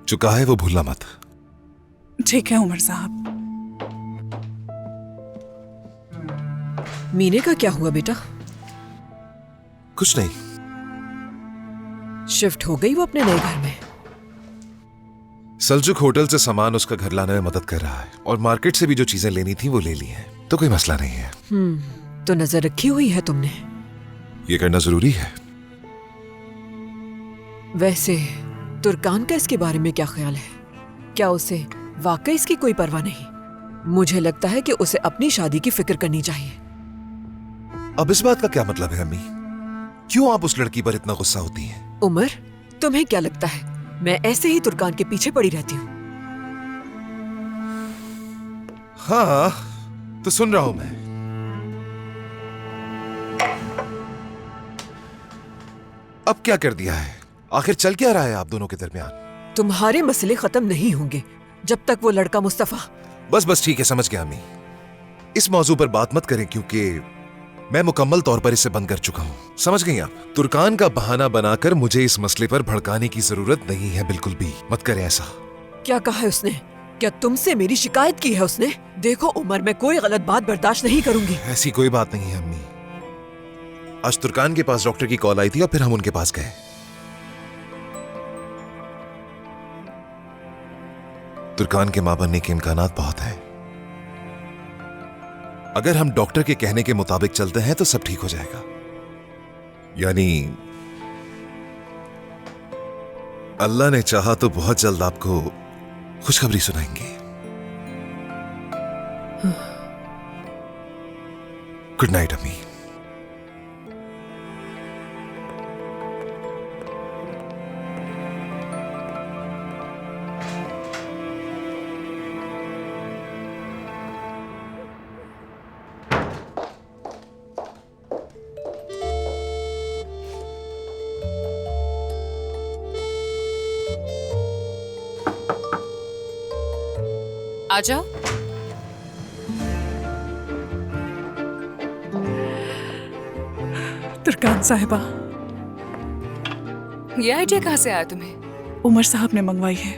चुका है वो भूलना मत। ठीक है उमर साहब। मीने का क्या हुआ बेटा? कुछ नहीं। शिफ्ट हो गई वो अपने नए घर में? सल्जुक होटल से सामान उसका घर लाने में मदद कर रहा है और मार्केट से भी जो चीजें लेनी थी वो ले ली हैं, तो कोई मसला नहीं है। तो नजर रखी हुई है तुमने? ये करना जरूरी है। वैसे तुर्कान का इसके बारे में क्या ख्याल है? क्या उसे वाकई इसकी कोई परवाह नहीं? मुझे लगता है कि उसे अपनी शादी की फिक्र करनी चाहिए। अब इस बात का क्या मतलब है अम्मी? क्यों आप उस लड़की पर इतना गुस्सा होती हैं? उमर, तुम्हें क्या लगता है मैं ऐसे ही तुर्कान के पीछे पड़ी रहती हूँ? हाँ, तो सुन रहा हूं मैं। अब क्या कर दिया है? आखिर चल क्या रहा है आप दोनों के दरमियान? तुम्हारे मसले खत्म नहीं होंगे जब तक वो लड़का मुस्तफा। बस ठीक है, समझ गया अम्मी। इस मौजू पर बात मत करें क्योंकि मैं मुकम्मल तौर पर इसे बंद कर चुका हूं। समझ गई आप? तुर्कान का बहाना बनाकर मुझे इस मसले पर भड़काने की जरूरत नहीं है, बिल्कुल भी मत करें ऐसा। क्या कहा है उसने? क्या तुमसे मेरी शिकायत की है उसने? देखो उमर, मैं कोई गलत बात बर्दाश्त नहीं करूंगी। ऐसी कोई बात नहीं है अम्मी। आज तुर्कान के पास डॉक्टर की कॉल आई थी और फिर हम उनके पास गए। तुर्कान के मां बनने के इम्कानात बहुत है। अगर हम डॉक्टर के कहने के मुताबिक चलते हैं तो सब ठीक हो जाएगा। यानी अल्लाह ने चाहा तो बहुत जल्द आपको खुशखबरी सुनाएंगे। गुड नाइट अम्मी। आ जाओ। तुर्कान साहिबा, ये आइडिया कहाँ से आया तुम्हें? उमर साहब ने मंगवाई है।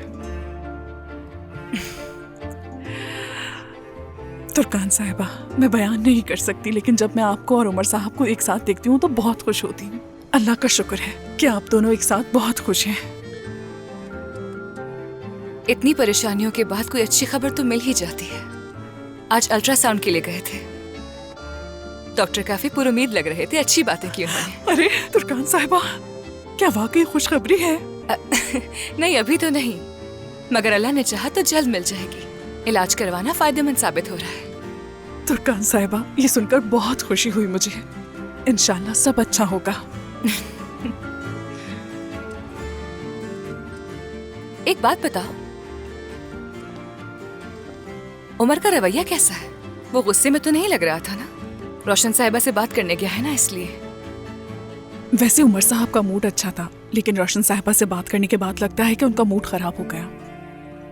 तुर्कान साहिबा, मैं बयान नहीं कर सकती, लेकिन जब मैं आपको और उमर साहब को एक साथ देखती हूँ तो बहुत खुश होती हूँ। अल्लाह का शुक्र है कि आप दोनों एक साथ बहुत खुश हैं। इतनी परेशानियों के बाद कोई अच्छी खबर तो मिल ही जाती है। आज अल्ट्रासाउंड के लिए गए थे। डॉक्टर काफी पुरुमीद लग रहे थे, अच्छी बातें की उन्होंने। अरे तुर्कान साहिबा, क्या वाकई खुशखबरी है? नहीं, अभी तो नहीं, मगर अल्लाह ने चाहा तो जल्द मिल जाएगी। इलाज करवाना फायदेमंद साबित हो रहा है। तुर्कान साहिबा, ये सुनकर बहुत खुशी हुई मुझे। इंशाल्लाह सब अच्छा होगा। एक बात बताओ, उमर का रवैया कैसा है? वो गुस्से में तो नहीं लग रहा था ना? रोशन साहिबा से बात करने गया है ना, इसलिए। वैसे उमर साहब का मूड अच्छा था, लेकिन रोशन साहिबा से बात करने के बाद लगता है कि उनका मूड खराब हो गया।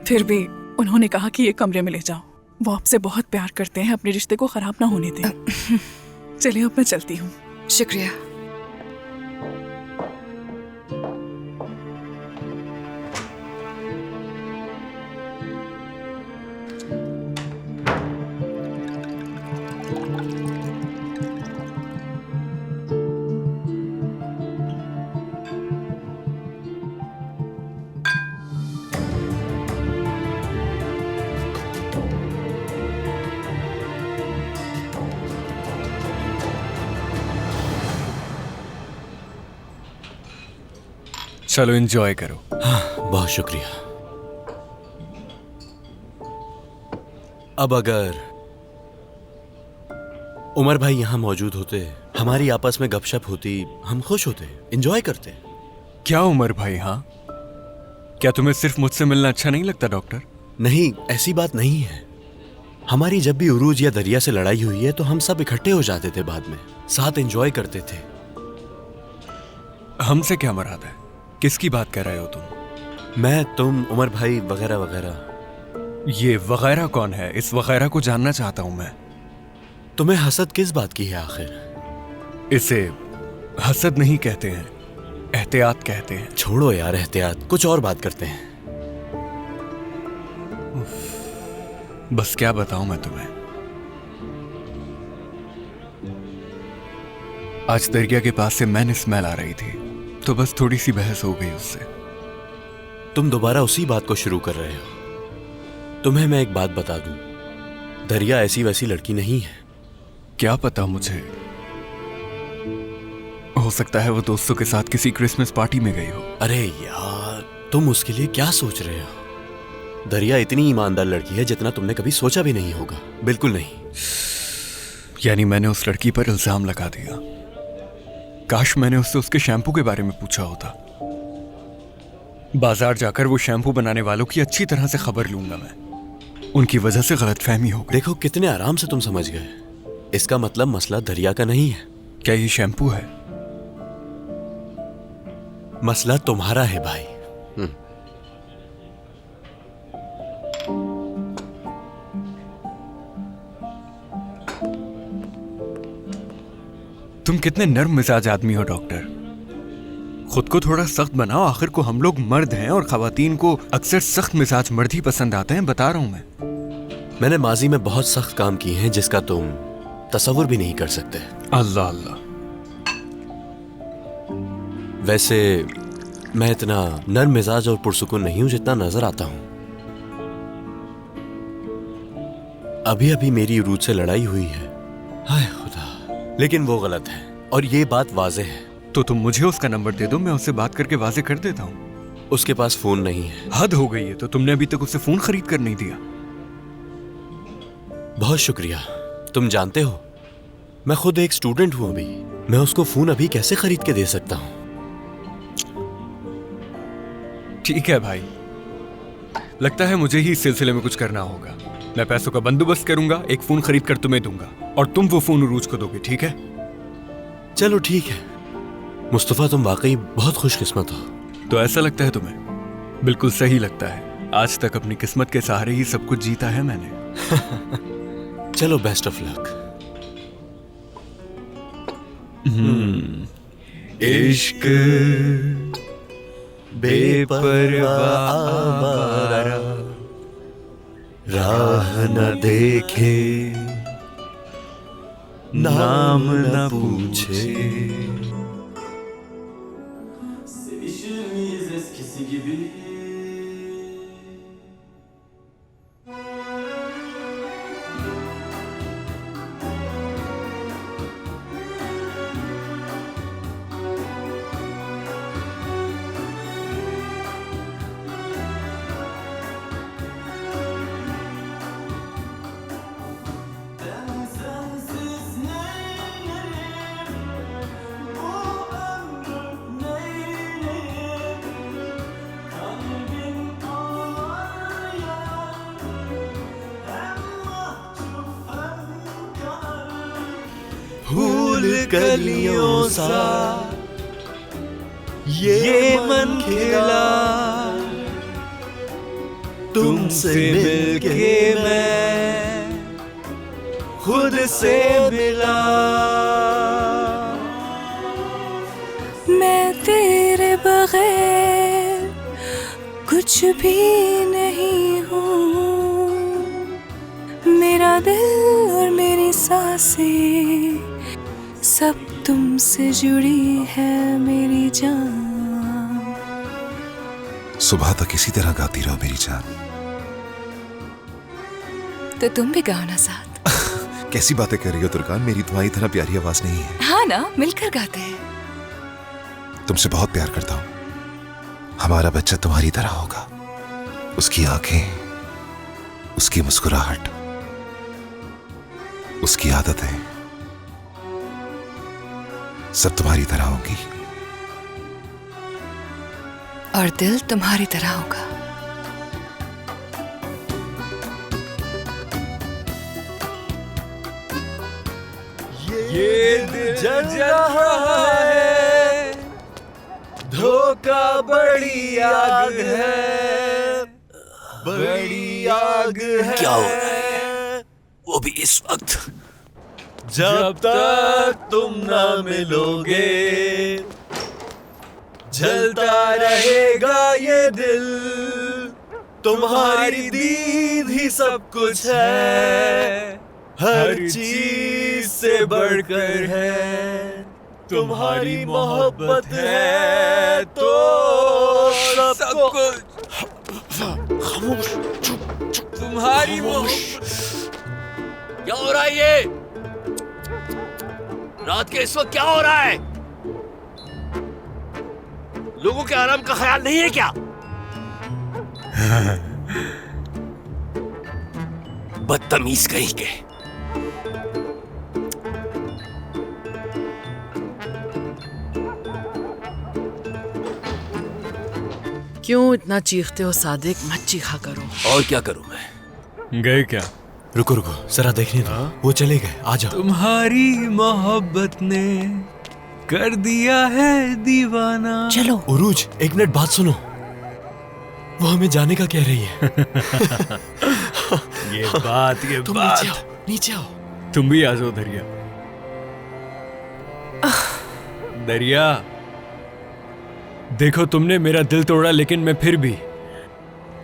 फिर भी उन्होंने कहा कि ये कमरे में ले जाओ, वो आपसे बहुत प्यार करते हैं, अपने रिश्ते को खराब ना होने दें। चलिए अब मैं चलती हूँ। शुक्रिया। चलो एंजॉय करो। हाँ, बहुत शुक्रिया। अब अगर उमर भाई यहाँ मौजूद होते, हमारी आपस में गपशप होती, हम खुश होते, एंजॉय करते। क्या उमर भाई? हाँ, क्या तुम्हें सिर्फ मुझसे मिलना अच्छा नहीं लगता डॉक्टर? नहीं, ऐसी बात नहीं है। हमारी जब भी उरूज या दरिया से लड़ाई हुई है तो हम सब इकट्ठे हो जाते थे, बाद में साथ एंजॉय करते थे। हमसे क्या मुराद है? किसकी बात कर रहे हो तुम? मैं, तुम, उमर भाई वगैरह वगैरह। ये वगैरह कौन है? इस वगैरह को जानना चाहता हूं मैं। तुम्हें हसद किस बात की है आखिर? इसे हसद नहीं कहते हैं, एहतियात कहते हैं। छोड़ो यार एहतियात, कुछ और बात करते हैं। बस क्या बताऊं मैं तुम्हें। आज दरिया के पास से मैन स्मेल आ रही थी, तो बस थोड़ी सी बहस हो गई उससे। तुम दोबारा उसी बात को शुरू कर रहे हो। तुम्हें मैं एक बात बता दूं, दरिया ऐसी वैसी लड़की नहीं है। क्या पता मुझे, हो सकता है वो दोस्तों के साथ किसी क्रिसमस पार्टी में गई हो। अरे यार, तुम उसके लिए क्या सोच रहे हो? दरिया इतनी ईमानदार लड़की है जितना तुमने कभी सोचा भी नहीं होगा। बिल्कुल नहीं। यानी मैंने उस लड़की पर इल्जाम लगा दिया। काश मैंने उससे उसके शैम्पू के बारे में पूछा होता। बाजार जाकर वो शैम्पू बनाने वालों की अच्छी तरह से खबर लूंगा मैं। उनकी वजह से गलतफहमी हो गई। देखो कितने आराम से तुम समझ गए। इसका मतलब मसला दरिया का नहीं है। क्या ये शैम्पू है? मसला तुम्हारा है भाई। तुम कितने नर्म मिजाज आदमी हो डॉक्टर। खुद को थोड़ा सख्त बनाओ। आखिर को हम लोग मर्द हैं और खवातीन को अक्सर सख्त मिजाज मर्द ही पसंद आते हैं। बता रहा हूं मैं। मैंने माजी में बहुत सख्त काम किए हैं जिसका तुम तसव्वुर भी नहीं कर सकते। अल्लाह अल्लाह। वैसे मैं इतना नर्म मिजाज और पुरसुकून नहीं हूं जितना नजर आता हूं। अभी अभी मेरी उरूज से लड़ाई हुई है। हाय खुदा, लेकिन वो गलत है और ये बात वाज़ेह है। तो तुम मुझे उसका नंबर दे दो, मैं उससे बात करके वाजे कर देता हूँ। उसके पास फोन नहीं है। हद हो गई है। तो तुमने अभी तक उसे फोन खरीद कर नहीं दिया। बहुत शुक्रिया। तुम जानते हो मैं खुद एक स्टूडेंट हूं अभी। मैं उसको फोन अभी कैसे खरीद के दे सकता हूं? ठीक है भाई, लगता है मुझे ही इस सिलसिले में कुछ करना होगा। मैं पैसों का बंदोबस्त करूंगा, एक फोन खरीद कर तुम्हें दूंगा और तुम वो फोन उरूज को दोगे। ठीक है? चलो ठीक है। मुस्तफा, तुम वाकई बहुत खुशकिस्मत हो। तो ऐसा लगता है तुम्हें? बिल्कुल सही लगता है। आज तक अपनी किस्मत के सहारे ही सब कुछ जीता है मैंने। चलो, बेस्ट ऑफ लक। इश्क बेपरवाह राह न देखे, नाम न पूछे। Sevişir miyiz eskisi gibi? Ben sensiz neylerim? Bu ömrü neyleyim? Kalbim ağlar yar, hem mahcup hem kar. फूल कलियों सा ये मन खिला, तुमसे मिलके मैं खुद से मिला। मैं तेरे बगैर कुछ भी नहीं हूँ। मेरा दिल और मेरी सांसें सब तुमसे जुड़ी है मेरी जान। सुबह तक इसी तरह गाती रहो मेरी जान। तो तुम भी गाओ ना साथ। कैसी बातें कर रही हो तुर्कान? मेरी तुम्हारी इतना प्यारी आवाज नहीं है। हाँ ना, मिलकर गाते हैं। तुमसे बहुत प्यार करता हूं। हमारा बच्चा तुम्हारी तरह होगा। उसकी आंखें, उसकी मुस्कुराहट, उसकी आदतें सब तुम्हारी तरह होंगी। और दिल तुम्हारी तरह होगा। ये दिल जल रहा है, धोखा बड़ी आग है, बड़ी आग है। क्या हो रहा है? वो भी इस वक्त। जब तक तुम ना मिलोगे जलता रहेगा ये दिल, तुम्हारी दीद ही सब कुछ है, हर चीज से बढ़कर है, तुम्हारी मोहब्बत है तो सब कुछ। खामोश, चुप चुप, तुम्हारी मोहब्बत। क्या हो रहा है ये? रात के इस वक्त क्या हो रहा है? लोगों के आराम का ख्याल नहीं है क्या? बदतमीज कहीं के। क्यों इतना चीखते हो सादिक? मत चीखा करो। और क्या करूं मैं? गए क्या? रुको रुको, जरा देखने दो। वो चले गए, आ जाओ। तुम्हारी मोहब्बत ने कर दिया है दीवाना। चलो। उरूज, एक मिनट बात सुनो। वो हमें जाने का कह रही है। ये तुम बात। नीचे आओ, नीचे आओ। तुम भी आ जाओ दरिया। दरिया, देखो तुमने मेरा दिल तोड़ा, लेकिन मैं फिर भी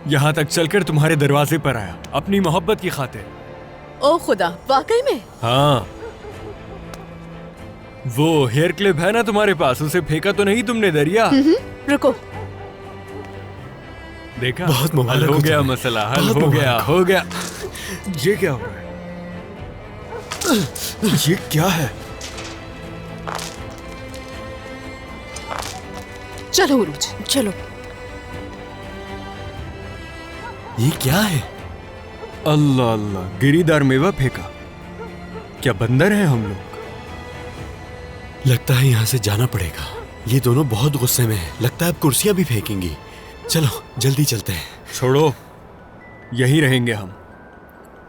यहाँ तक चलकर तुम्हारे दरवाजे पर आया, अपनी मोहब्बत की खातिर। ओ खुदा, वाकई में? हाँ, वो हेयर क्लिप है ना तुम्हारे पास, उसे फेंका तो नहीं तुमने दरिया? रुको। देखा, बहुत मुबारक हल हो हो गया तुम्हें। मसला, हल बहुत हो गया, मुबारक। हो गया। ये क्या हो रहा है? ये क्या है? चलो उरूज, चलो। ये क्या है? अल्लाह अल्लाह, गिरीदार मेवा फेंका। क्या बंदर हैं हम लोग? लगता है यहाँ से जाना पड़ेगा। ये दोनों बहुत गुस्से में हैं। लगता है अब कुर्सियां भी फेंकेंगी। चलो जल्दी चलते हैं। छोड़ो, यहीं रहेंगे हम।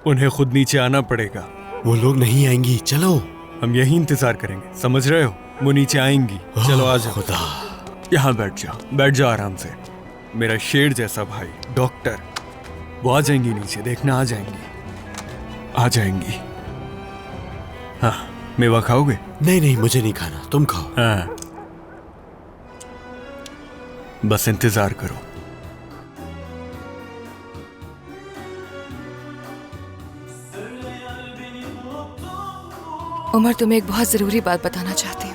उन्हें खुद नीचे आना पड़ेगा। वो लोग नहीं आएंगी, चलो। हम यहीं इंतजार करेंगे, समझ रहे हो? वो नीचे आएंगी। चलो आ जाओ। खुदा। यहाँ बैठ जाओ, बैठ जाओ आराम से। मेरा शेर जैसा भाई डॉक्टर, वो आ जाएंगी नीचे, देखना आ जाएंगी, आ जाएंगी। हाँ, मेवा खाओगे? नहीं नहीं, मुझे नहीं खाना, तुम खाओ। हाँ, बस इंतजार करो। उमर, तुम्हें एक बहुत जरूरी बात बताना चाहती हूँ।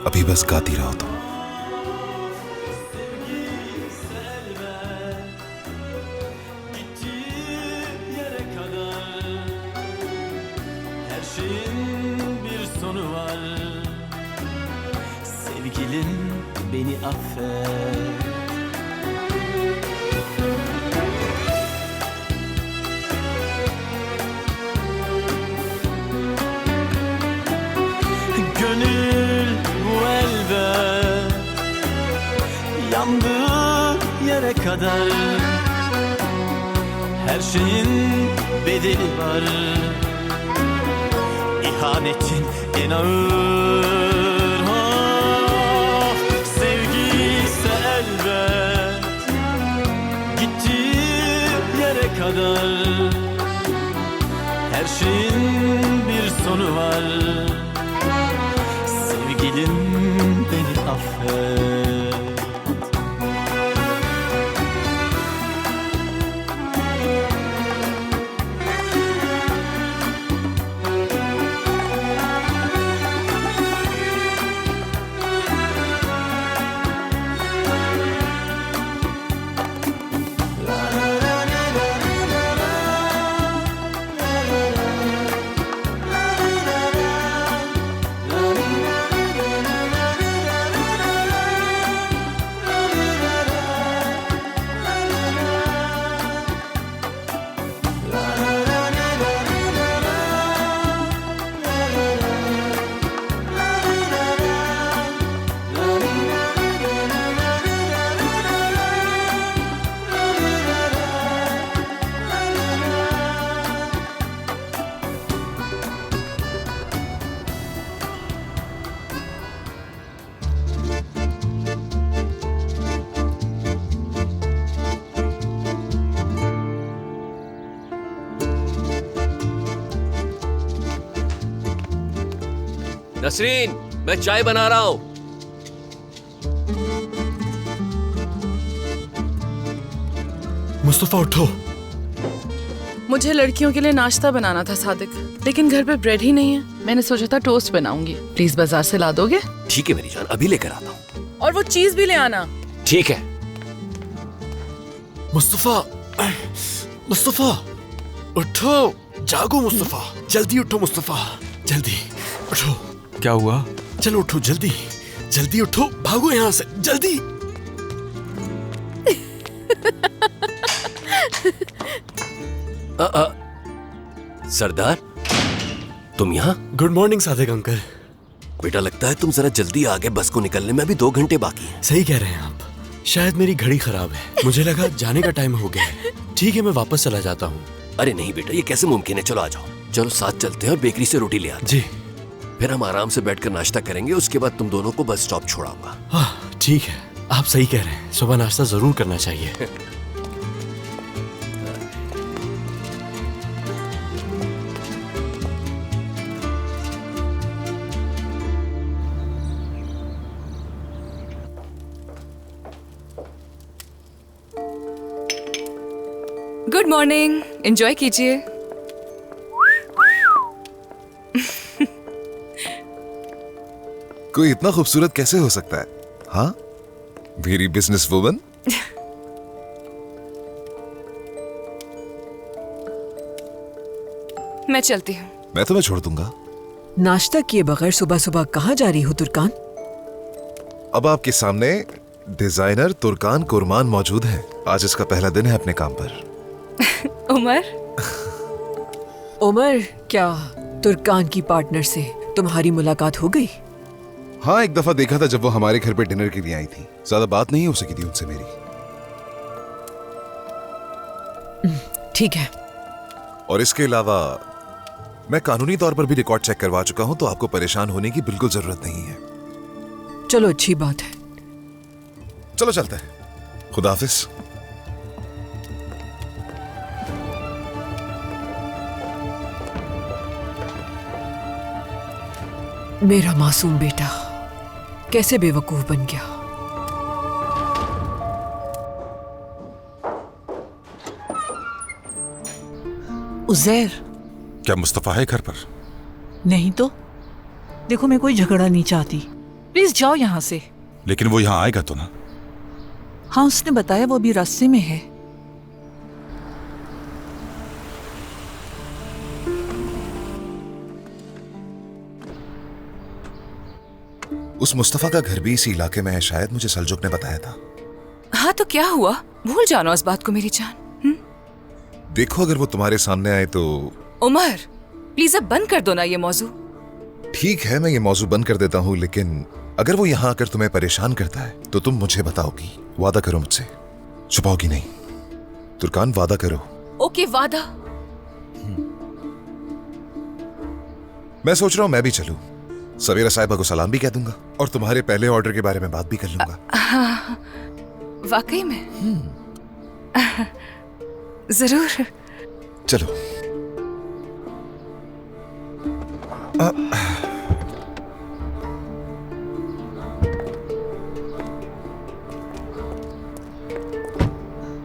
अभी बस गाती रहो तुम। Her şeyin bir sonu var. Sevgilim beni affet. Gönül bu elbet yandığı yere kadar her şeyin bedeli var. İhanetin en ağır sevgi ise elbet gittiği yere kadar her şeyin bir sonu var. Sevgilim beni affet. Nasreen, मैं चाय बना रहा हूँ। मुस्तफा उठो। मुझे लड़कियों के लिए नाश्ता बनाना था सादिक, लेकिन घर पे ब्रेड ही नहीं है। मैंने सोचा था टोस्ट बनाऊंगी। प्लीज बाजार से ला दोगे? ठीक है मेरी जान, अभी लेकर आता हूँ। और वो चीज भी ले आना। ठीक है। मुस्तफा, मुस्तफा उठो, जागो मुस्तफा, जल्दी उठो मुस्तफा, जल्दी उठो। क्या हुआ? चलो उठो, जल्दी जल्दी उठो, भागो यहाँ से, जल्दी। सरदार, तुम यहाँ? Good morning Sadiq uncle. बेटा लगता है तुम जरा जल्दी आ गए, बस को निकलने में अभी 2 घंटे बाकी हैं। सही कह रहे हैं आप, शायद मेरी घड़ी खराब है, मुझे लगा जाने का टाइम हो गया है। ठीक है, मैं वापस चला जाता हूँ। अरे नहीं बेटा, ये कैसे मुमकिन है? चलो आ जाओ, चलो साथ चलते हैं और बेकरी से रोटी ले आते जी। फिर हम आराम से बैठकर नाश्ता करेंगे, उसके बाद तुम दोनों को बस स्टॉप छोड़ाऊंगा। हाँ ठीक है, आप सही कह रहे हैं, सुबह नाश्ता जरूर करना चाहिए। गुड मॉर्निंग, एंजॉय कीजिए। कोई इतना खूबसूरत कैसे हो सकता है? हाँ, मेरी बिजनेस वुमन। मैं चलती हूँ। मैं तुम्हें छोड़ दूंगा। नाश्ता किए बगैर सुबह सुबह कहाँ जा रही हो तुर्कान? अब आपके सामने डिजाइनर तुर्कान कुरमान मौजूद है। आज इसका पहला दिन है अपने काम पर। उमर, उमर, क्या तुर्कान की पार्टनर से तुम्हारी मुलाकात हो गई? हाँ, एक दफा देखा था जब वो हमारे घर पे डिनर के लिए आई थी। ज्यादा बात नहीं हो सकी थी उनसे मेरी। ठीक है। और इसके अलावा मैं कानूनी तौर पर भी रिकॉर्ड चेक करवा चुका हूं, तो आपको परेशान होने की बिल्कुल जरूरत नहीं है। चलो अच्छी बात है। चलो चलते हैं। खुदा हाफिज। मेरा मासूम बेटा कैसे बेवकूफ बन गया। उज़ैर, क्या मुस्तफा है घर पर? नहीं तो। देखो, मैं कोई झगड़ा नहीं चाहती, प्लीज जाओ यहाँ से। लेकिन वो यहाँ आएगा तो ना? हाँ, उसने बताया वो अभी रास्ते में है। उस मुस्तफा का घर भी इसी इलाके में है, शायद मुझे सलजुक ने बताया था। हाँ तो क्या हुआ? भूल जाना उस बात को मेरी जान। देखो, अगर वो तुम्हारे सामने आए तो। उमर, प्लीज अब बंद कर दो ना ये मौजू। ठीक है, मैं ये मौजू बंद कर देता हूँ, लेकिन अगर वो यहाँ आकर तुम्हें परेशान करता है तो तुम मुझे बताओगी। वादा करो मुझसे, छुपाओगी नहीं। तुर्कान, वादा करो। ओके, वादा। मैं सोच रहा हूँ मैं भी चलूं। सवेरा साहिबा को सलाम भी कह दूंगा और तुम्हारे पहले ऑर्डर के बारे में बात भी कर लूंगा। हाँ, वाकई में? जरूर। चलो।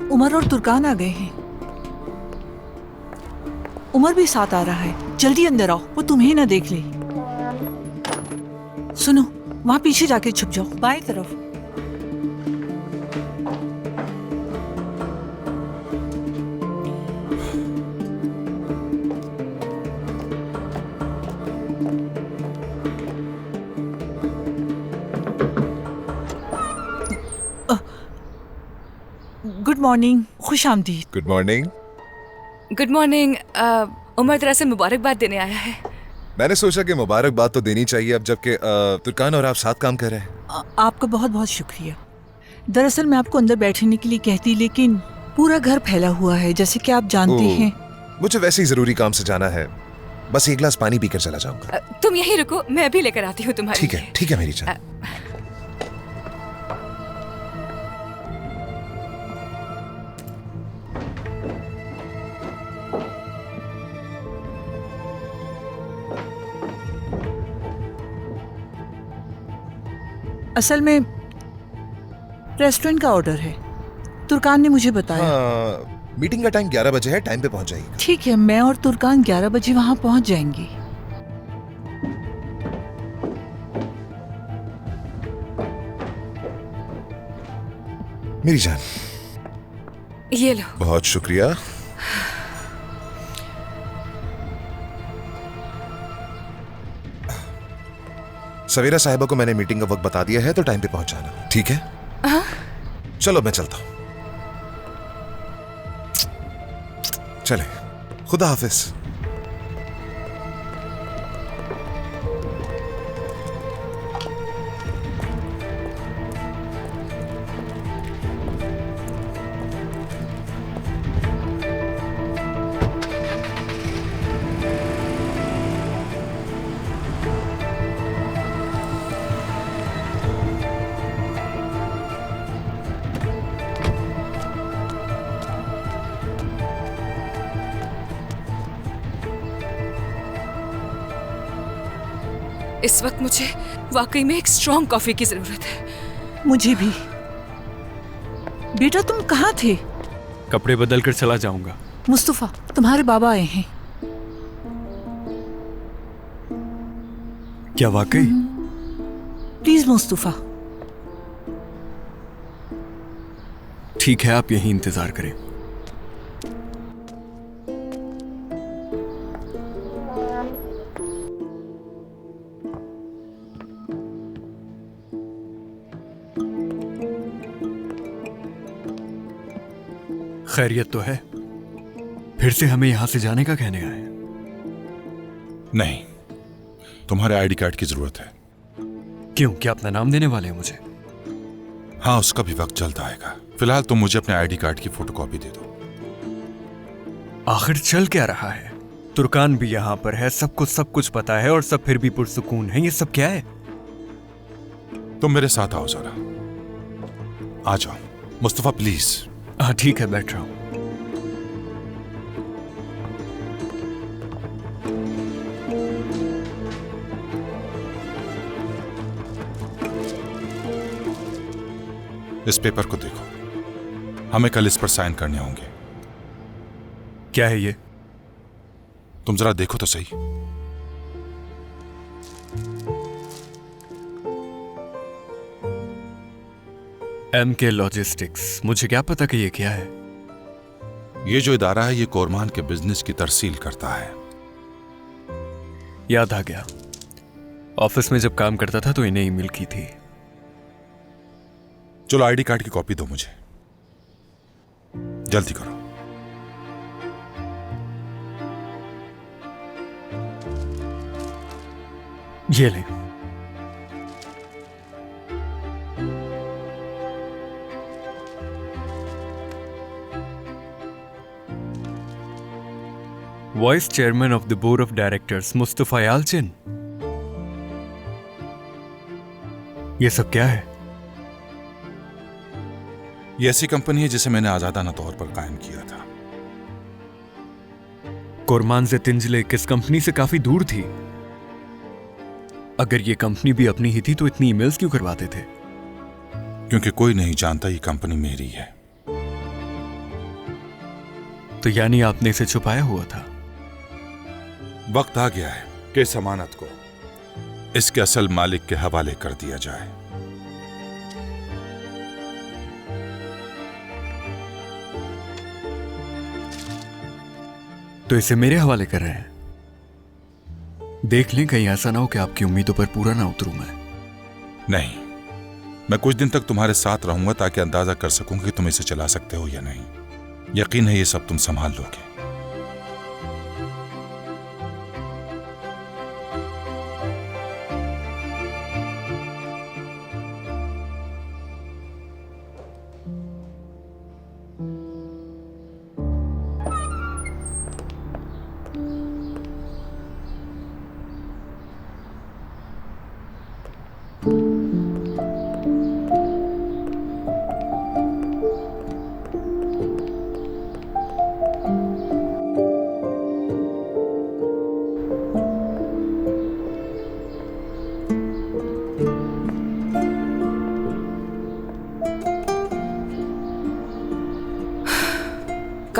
उमर और तुर्कान आ गए हैं। उमर भी साथ आ रहा है। जल्दी अंदर आओ, वो तुम्हें ना देख ले। सुनो, वहां पीछे जाके छुप जाओ, बाएं तरफ। गुड मॉर्निंग, खुश आमदीद। Good morning. Good morning. Umar दरअसल मुबारकबाद देने आया है। मैंने सोचा कि मुबारकबाद तो देनी चाहिए अब, जबकि तुर्कान और आप साथ काम कर रहे हैं। आपका बहुत बहुत शुक्रिया। दरअसल मैं आपको अंदर बैठने के लिए कहती, लेकिन पूरा घर फैला हुआ है, जैसे कि आप जानते हैं। मुझे वैसे ही जरूरी काम से जाना है, बस एक गिलास पानी पीकर चला जाऊंगा। तुम यहीं रुको, मैं भी लेकर आती हूँ तुम्हारे लिए। ठीक है, ठीक है मेरी जान। असल में रेस्टोरेंट का ऑर्डर है, तुर्कान ने मुझे बताया। हाँ, मीटिंग का टाइम 11 बजे है, टाइम पे पहुंच जाइए। ठीक है, मैं और तुर्कान 11 बजे वहां पहुंच जाएंगी। मेरी जान, ये लो। बहुत शुक्रिया। सवेरा साहिबा को मैंने मीटिंग का वक्त बता दिया है, तो टाइम पे पहुंच जाना, ठीक है? हाँ? चलो मैं चलता हूं। चले, खुदा हाफिज। इस वक्त मुझे वाकई में एक स्ट्रॉन्ग कॉफी की जरूरत है। मुझे भी। बेटा तुम कहाँ थे? कपड़े बदल कर चला जाऊंगा। मुस्तफा, तुम्हारे बाबा आए हैं। क्या वाकई? प्लीज मुस्तफा। ठीक है, आप यहीं इंतजार करें। खैरियत तो है? फिर से हमें यहां से जाने का कहने आए? नहीं, तुम्हारे आईडी कार्ड की जरूरत है। क्यों, क्या अपना नाम देने वाले हैं मुझे? हाँ, उसका भी वक्त जल्द आएगा। फिलहाल तुम मुझे अपने आईडी कार्ड की फोटोकॉपी दे दो। आखिर चल क्या रहा है? तुर्कान भी यहाँ पर है, सबको सब कुछ पता है और सब फिर भी पुरसुकून है। ये सब क्या है? तुम मेरे साथ आओ जरा। आ जाओ मुस्तफा, प्लीज। हाँ ठीक है, बैठ रहा हूं। इस पेपर को देखो, हमें कल इस पर साइन करने होंगे। क्या है ये? तुम जरा देखो तो सही। MK logistics. मुझे क्या पता कि ये क्या है? ये जो इदारा है, ये कोरमान के बिजनेस की तरसील करता है। याद आ गया, ऑफिस में जब काम करता था तो इन्हें ईमेल की थी। चलो आईडी कार्ड की कॉपी दो मुझे, जल्दी करो। ये ले। Vice chairman of the board of directors Mustafa Yalcin. ये सब क्या है? ये ऐसी कंपनी है जिसे मैंने आजादाना तौर पर कायम किया था। कोरमान से तिंजले किस कंपनी से काफी दूर थी। अगर ये कंपनी भी अपनी ही थी तो इतनी ईमेल्स क्यों करवाते थे? क्योंकि कोई नहीं जानता ये कंपनी मेरी है। तो यानी आपने इसे छुपाया हुआ था? वक्त आ गया है कि इस अमानत को इसके असल मालिक के हवाले कर दिया जाए। तो इसे मेरे हवाले कर रहे हैं? देख लें कहीं ऐसा ना हो कि आपकी उम्मीदों पर पूरा ना उतरूं मैं। नहीं, मैं कुछ दिन तक तुम्हारे साथ रहूंगा ताकि अंदाजा कर सकूं कि तुम इसे चला सकते हो या नहीं। यकीन है ये सब तुम संभाल लोगे।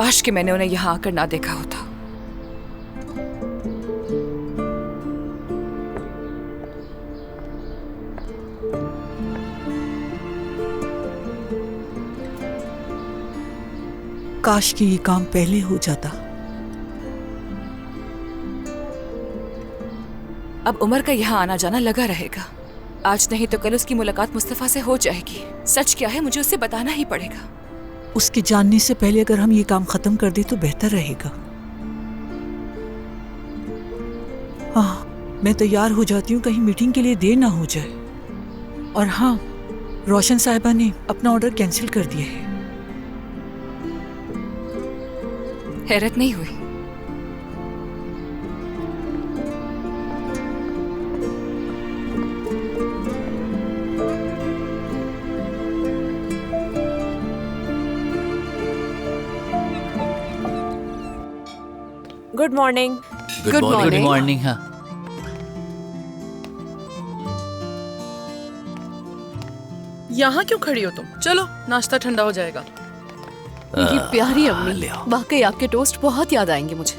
काश कि मैंने उन्हें यहाँ आकर ना देखा होता। काश कि ये काम पहले हो जाता। अब उमर का यहाँ आना जाना लगा रहेगा। आज नहीं तो कल उसकी मुलाकात मुस्तफा से हो जाएगी। सच क्या है मुझे उसे बताना ही पड़ेगा। उसके जानने से पहले अगर हम ये काम खत्म कर दे तो बेहतर रहेगा। हाँ, मैं तैयार हो जाती हूँ, कहीं मीटिंग के लिए देर ना हो जाए। और हाँ, रोशन साहिबा ने अपना ऑर्डर कैंसिल कर दिया है। हैरत नहीं हुई? Good morning. Good morning. हाँ, यहाँ क्यों खड़ी हो तुम? चलो नाश्ता ठंडा हो जाएगा। मेरी प्यारी अम्मी, वाकई आपके टोस्ट बहुत याद आएंगे मुझे।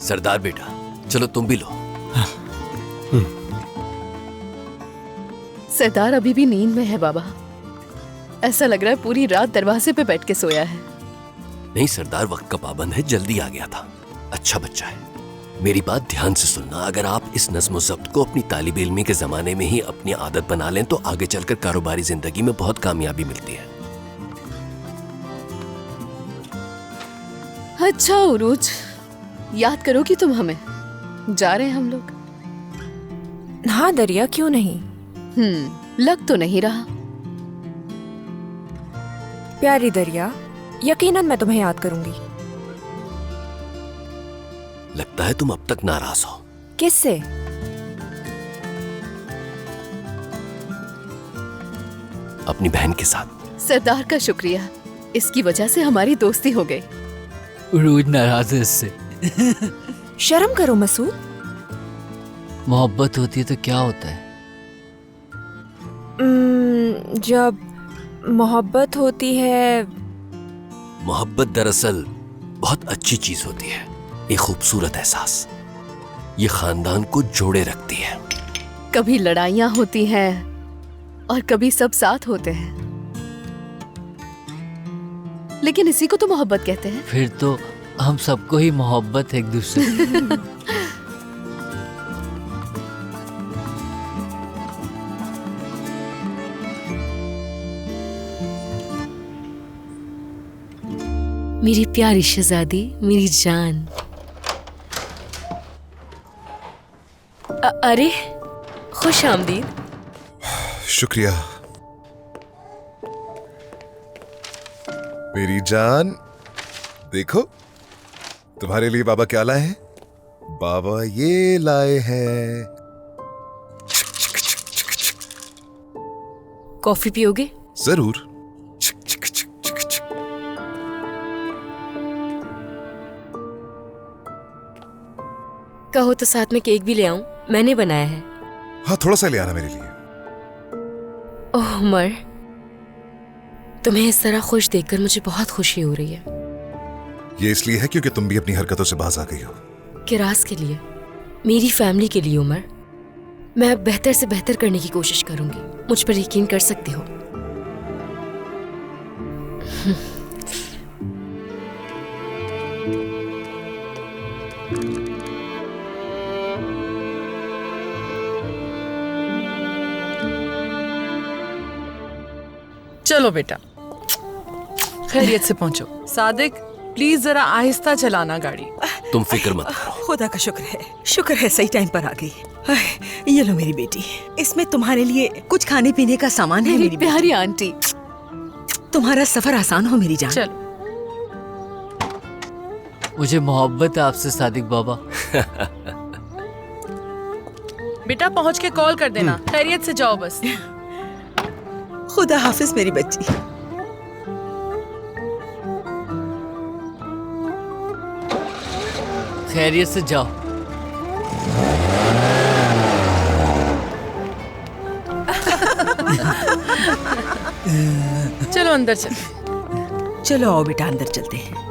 सरदार बेटा, चलो तुम भी लो। सरदार अभी भी नींद में है बाबा। ऐसा लग रहा है पूरी रात दरवाजे पे बैठ के सोया है। नहीं सरदार, वक्त का पाबंद है, जल्दी आ गया था। अच्छा बच्चा है। मेरी बात ध्यान से सुनना, अगर आप इस नज़्म ज़ब्त को अपनी तालिब इल्मी के ज़माने में ही अपनी आदत बना लें तो आगे चलकर कारोबारी ज़िंदगी में बहुत कामयाबी मिलती है। अच्छा उरूज, याद करोगी तुम हमें? जा रहे हैं हम लोग। हाँ दरिया, क्यों नहीं। लग तो नहीं रहा। प्यारी दरिया, यकीनन मैं तुम्हें याद करूंगी। लगता है तुम अब तक नाराज हो। किससे? अपनी बहन के साथ। सरदार का शुक्रिया, इसकी वजह से हमारी दोस्ती हो गई। रोज नाराज है इससे। शर्म करो मसूद। मोहब्बत होती है तो क्या होता है? जब मोहब्बत होती है। मोहब्बत दरअसल बहुत अच्छी चीज होती है, एक खूबसूरत एहसास। ये खानदान को जोड़े रखती है। कभी लड़ाइयाँ होती हैं और कभी सब साथ होते हैं, लेकिन इसी को तो मोहब्बत कहते हैं। फिर तो हम सबको ही मोहब्बत है एक दूसरे से। मेरी प्यारी शहजादी, मेरी जान। अरे खुश आमदीद। शुक्रिया मेरी जान। देखो तुम्हारे लिए बाबा क्या लाए हैं। बाबा ये लाए हैं। कॉफी पियोगे? जरूर। कहो तो साथ में केक भी ले आऊं, मैंने बनाया है। हाँ, थोड़ा सा ले आना मेरे लिए। ओह उमर, तुम्हें इस तरह खुश देखकर मुझे बहुत खुशी हो रही है। ये इसलिए है क्योंकि तुम भी अपनी हरकतों से बाज आ गई हो। किरास के लिए, मेरी फैमिली के लिए उमर, मैं अब बेहतर से बेहतर करने की कोशिश करूंगी। मुझ पर यकीन कर सकते हो। चलो बेटा, खैरियत से पहुंचो। सादिक, प्लीज जरा आहिस्ता चलाना गाड़ी। तुम फिक्र मत करो। खुदा का शुक्र है सही टाइम पर आ गई। ये लो मेरी बेटी, इसमें तुम्हारे लिए कुछ खाने पीने का सामान है। मेरी प्यारी आंटी, तुम्हारा सफर आसान हो मेरी जान। चलो। मुझे मोहब्बत है आपसे सादिक बाबा। बेटा पहुंच के कॉल कर देना। खैरियत से जाओ बस। खुदा हाफिज मेरी बच्ची। खैरियत से जाओ। चलो अंदर चलो। चलो आओ बेटा, अंदर चलते हैं।